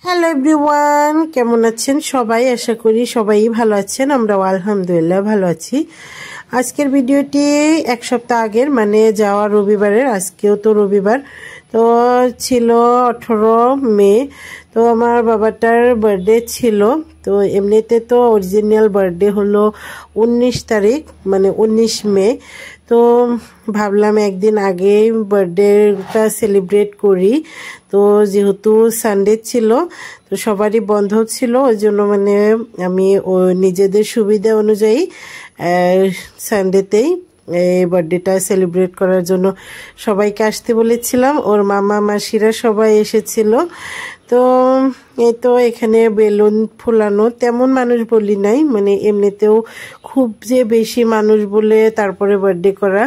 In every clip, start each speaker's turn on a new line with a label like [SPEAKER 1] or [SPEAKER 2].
[SPEAKER 1] Hello everyone, কেমন আছেন সবাই? আশা করি সবাই ভালো আছেন। আমরাও আলহামদুলিল্লাহ ভালো আছি। আজকের ভিডিওটি এক সপ্তাহ আগের, মানে যাওয়া রবিবারের। আজকেও তো রবিবার, তো ছিল 18 মে। তো আমার বাবাটার বার্থডে ছিল। তো এমনিতে তো অরিজিনাল বার্থডে হলো 19 তারিখ, মানে 19 মে। তো ভাবলাম একদিন আগে বার্থডেটা সেলিব্রেট করি। তো যেহেতু সানডে ছিল, তো সবারই বন্ধ ছিল, ওই জন্য মানে আমি ও নিজেদের সুবিধা অনুযায়ী সানডেতেই এই বার্থডেটা সেলিব্রেট করার জন্য সবাইকে আসতে বলেছিলাম। ওর মামা মাসিরা সবাই এসেছিল। তো এই তো এখানে বেলুন ফুলানো, তেমন মানুষ বলি নাই, মানে এমনিতেও খুব যে বেশি মানুষ বলে তারপরে বার্থডে করা,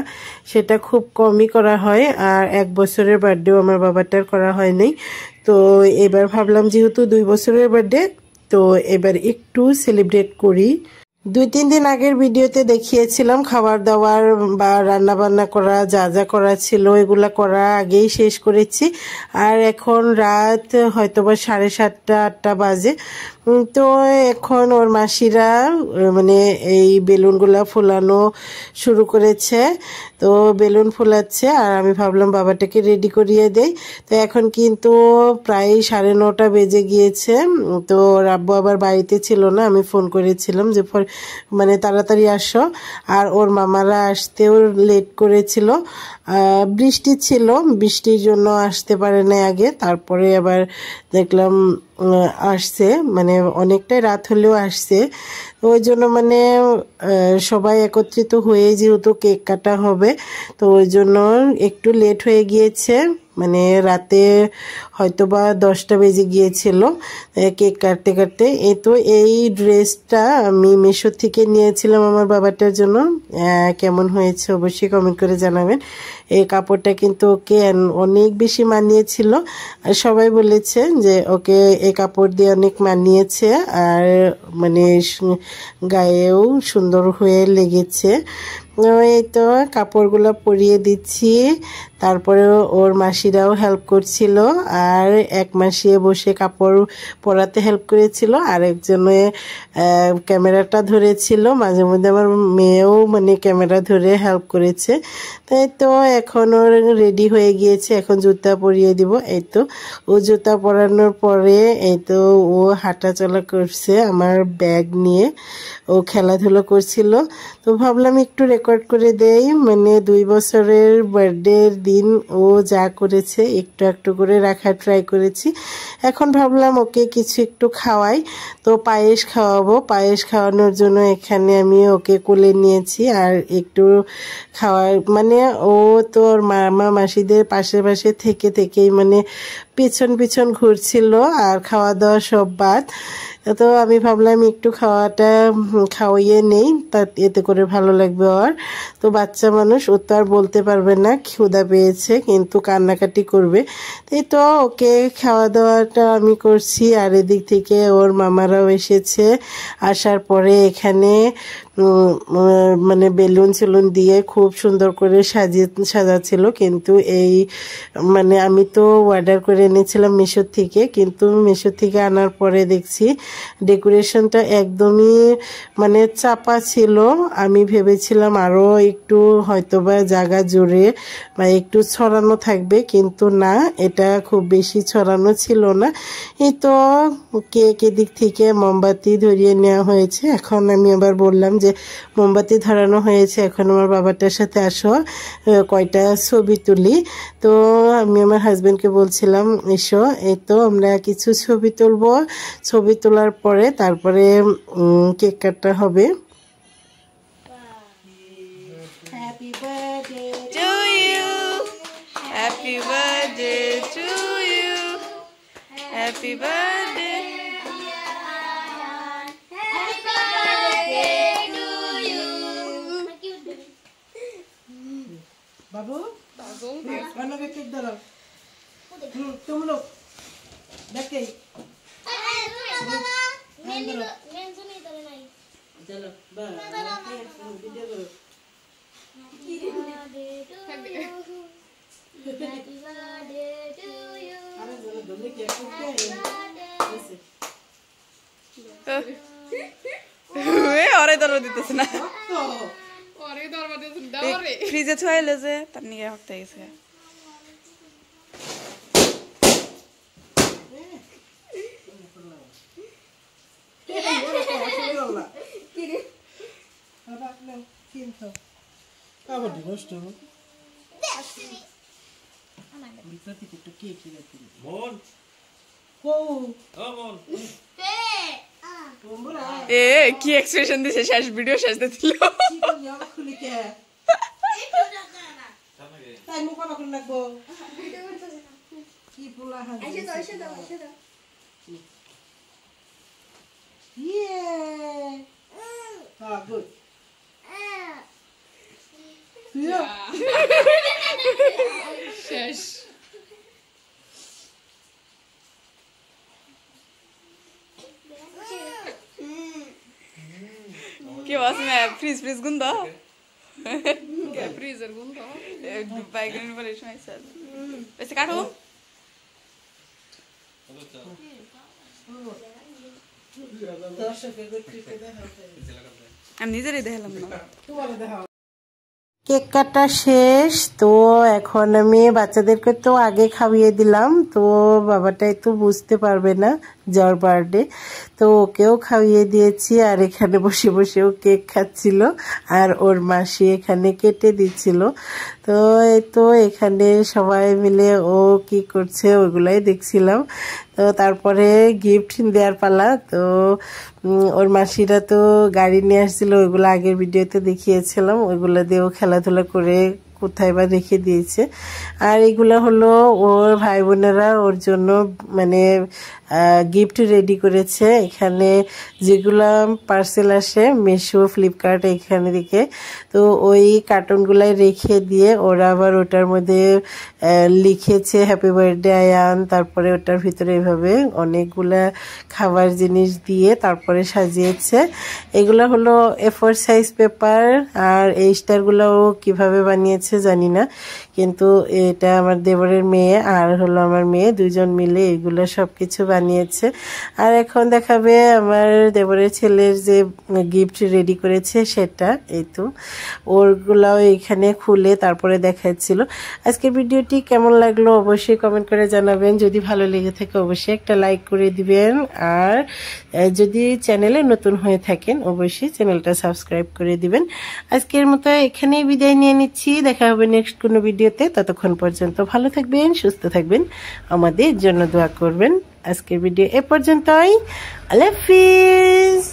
[SPEAKER 1] সেটা খুব কমই করা হয়। আর 1 বছরের বার্থডেও আমার বাবাটার করা হয়নি। তো এবার ভাবলাম যেহেতু 2 বছরের বার্থডে, তো এবার একটু সেলিব্রেট করি। 2-3 দিন আগের ভিডিওতে দেখিয়েছিলাম খাবার দাবার বা রান্না বান্না করা, যা যা করা ছিল এগুলা করা আগেই শেষ করেছি। আর এখন রাত হয়তোবা 7:30-8টা বাজে। তো এখন ওর মাসিরা মানে এই বেলুনগুলা ফোলানো শুরু করেছে। তো বেলুন ফোলাচ্ছে আর আমি ভাবলাম বাবাটাকে রেডি করিয়ে দেই। তো এখন কিন্তু প্রায় 9:30 বেজে গিয়েছে। তো রাব্বু আবার বাড়িতে ছিল না, আমি ফোন করেছিলাম যে মানে তাড়াতাড়ি আসো। আর ওর মামারা আসতেও লেট করেছিল, বৃষ্টি ছিল, বৃষ্টির জন্য আসতে পারে না আগে। তারপরে আবার দেখলাম আসছে, মানে অনেকটাই রাত হলেও আসছে। ওই জন্য মানে সবাই একত্রিত হয়ে যেহেতু কেক কাটা হবে, তো ওই জন্য একটু লেট হয়ে গিয়েছে। মানে রাতে হয়তোবা 10টা বেজে গিয়েছিল কেক কাটতে কাটতে। তো এই ড্রেসটা আমি মিশো থেকে নিয়েছিলাম আমার বাবাটার জন্য। কেমন হয়েছে অবশ্যই কমেন্ট করে জানাবেন। এই কাপড়টা কিন্তু ওকে অনেক বেশি মানিয়েছিল। সবাই বলেছে যে ওকে এই কাপড় দিয়ে অনেক মানিয়েছে, আর মানে গায়েও সুন্দর হয়ে লেগেছে। এই তো কাপড়গুলো পরিয়ে দিচ্ছি। তারপরে ওর মাসিরাও হেল্প করছিল, আর এক মাসিয়ে বসে কাপড় পরাতে হেল্প করেছিল, আর একজনে ক্যামেরাটা ধরেছিল। মাঝে মধ্যে আমার মেয়েও মানে ক্যামেরা ধরে হেল্প করেছে। তাই তো এখন ওর রেডি হয়ে গিয়েছে, এখন জুতা পরিয়ে দিব। এই তো ও জুতা পরানোর পরে এই তো ও হাঁটাচলা করছে আমার ব্যাগ নিয়ে, ও খেলাধুলো করছিল। তো ভাবলাম একটু রেকর্ড করে দেই, মানে 2 বছরের বার্থডের দিন ও যা করেছে একটু একটু করে রাখার ট্রাই করেছি। এখন ভাবলাম ওকে কিছু একটু খাওয়াই। তো পায়েস খাওয়াবো, পায়েস খাওয়ানোর জন্য এখানে আমি ওকে কোলে নিয়েছি। আর একটু খাওয়ার মানে ও তো ওর মামা মাসিদের পাশে পাশে থেকে থেকেই মানে পিছন পিছন ঘুরছিল, আর খাওয়া দাওয়া সব বাদ। তো আমি ভাবলাম একটু খাওয়াইয়ে নেই, তা এতে করে ভালো লাগবে ওর। তো বাচ্চা মানুষ, ও তো আর বলতে পারবে না ক্ষুধা পেয়েছে, কিন্তু কান্নাকাটি করবে। তাই তো ওকে খাওয়া দাওয়াটা আমি করছি। আর এদিক থেকে ওর মামারাও এসেছে। আসার পরে এখানে মানে বেলুন সেলুন দিয়ে খুব সুন্দর করে সাজাচ্ছিল। কিন্তু এই মানে আমি তো অর্ডার করে এনেছিলাম মিশো থেকে, কিন্তু মিশো থেকে আনার পরে দেখছি ডেকোরেশনটা একদমই মানে চাপা ছিল। আমি ভেবেছিলাম আরও একটু হয়তোবা জায়গা জুড়ে বা একটু ছড়ানো থাকবে, কিন্তু না, এটা খুব বেশি ছড়ানো ছিল না। এই তো কেক এদিক থেকে মোমবাতি ধরিয়ে নেওয়া হয়েছে। এখন আমি আবার বললাম যে মোমবাতি ধরানো হয়েছে, এখন আমার বাবাটার সাথে আসো কয়টা ছবি তুলি। তো আমি আমার হাজবেন্ডকে বলছিলাম এসো। এই তো আমরা কিছু ছবি তুলবো, ছবি তোলার পরে তারপরে কেক কাটা হবে।
[SPEAKER 2] Happy birthday to you. Happy birthday to you. Happy birthday.
[SPEAKER 3] Happy birthday to you.
[SPEAKER 1] बाबू वालों के केक धरो, तुम लोग देख के चलो वीडियो करो।
[SPEAKER 3] Happy birthday to you.
[SPEAKER 1] अरे बोलो दोनों केक को क्या है?
[SPEAKER 2] ওরে দরবার দিতেছে না ফ্রিজে থুয়াইলে যে তার নিয়ে হকতে গেছে এ কি এক্সপ্রেশন দিছে শেষ ভিডিও শেষ দিছিল শেষ কি বাস মে ফ্রিজ গুন্দ ফ্রিজের গুন্দ বাইগন বলে শোনাই স্যার এসে কাটো আমি নিজেরই দেখালাম না
[SPEAKER 1] কেক কাটা শেষ তো এখন আমি বাচ্চাদেরকে তো আগে খাইয়ে দিলাম তো বাবাটাই তো বুঝতে পারবে না যার বার্থডে তো ওকেও খাইয়ে দিয়েছি আর এখানে বসে বসেও কেক খাচ্ছিল আর ওর মাসি এখানে কেটে দিচ্ছিল তো এই তো এখানে সবাই মিলে ও কি করছে ওগুলাই দেখছিলাম তো তারপরে গিফট দেওয়ার পালা তো ওর মাসিরা তো গাড়ি নিয়ে আসছিল ওইগুলো আগের ভিডিওতে দেখিয়েছিলাম ওইগুলো দিয়েও খেলাধুলা করে কোথায় বা রেখে দিয়েছে আর এগুলো হলো ওর ভাই বোনেরা ওর জন্য মানে গিফট রেডি করেছে এখানে যেগুলা পার্সেল আসে মিশো ফ্লিপকার্ট এখানে থেকে তো ওই কার্টুনগুলাই রেখে দিয়ে ওরা আবার ওটার মধ্যে লিখেছে হ্যাপি বার্থডে আয়ান তারপরে ওটার ভিতরে এভাবে অনেকগুলা খাবার জিনিস দিয়ে তারপরে সাজিয়েছে এগুলো হলো A4 সাইজ পেপার আর এই স্টারগুলোও কিভাবে বানিয়েছে জানি না কিন্তু এটা আমার দেবরের মেয়ে আর হলো আমার মেয়ে দুজন মিলে এগুলো সবকিছু বানিয়েছে আর এখন দেখাবে আমার দেবরের ছেলের যে গিফট রেডি করেছে সেটা এই তো ওরগুলাও এখানে খুলে তারপরে দেখাচ্ছিল আজকের ভিডিওটি কেমন লাগলো অবশ্যই কমেন্ট করে জানাবেন যদি ভালো লেগে থাকে অবশ্যই একটা লাইক করে দিবেন আর যদি চ্যানেলে নতুন হয়ে থাকেন অবশ্যই চ্যানেলটা সাবস্ক্রাইব করে দিবেন আজকের মতো এখানেই বিদায় নিয়ে নিচ্ছি দেখা হবে নেক্সট কোনো ভিডিওতে ততক্ষণ পর্যন্ত ভালো থাকবেন সুস্থ থাকবেন আমাদের জন্য দোয়া করবেন আজকের ভিডিও এ পর্যন্তই আল্লাহ হাফেজ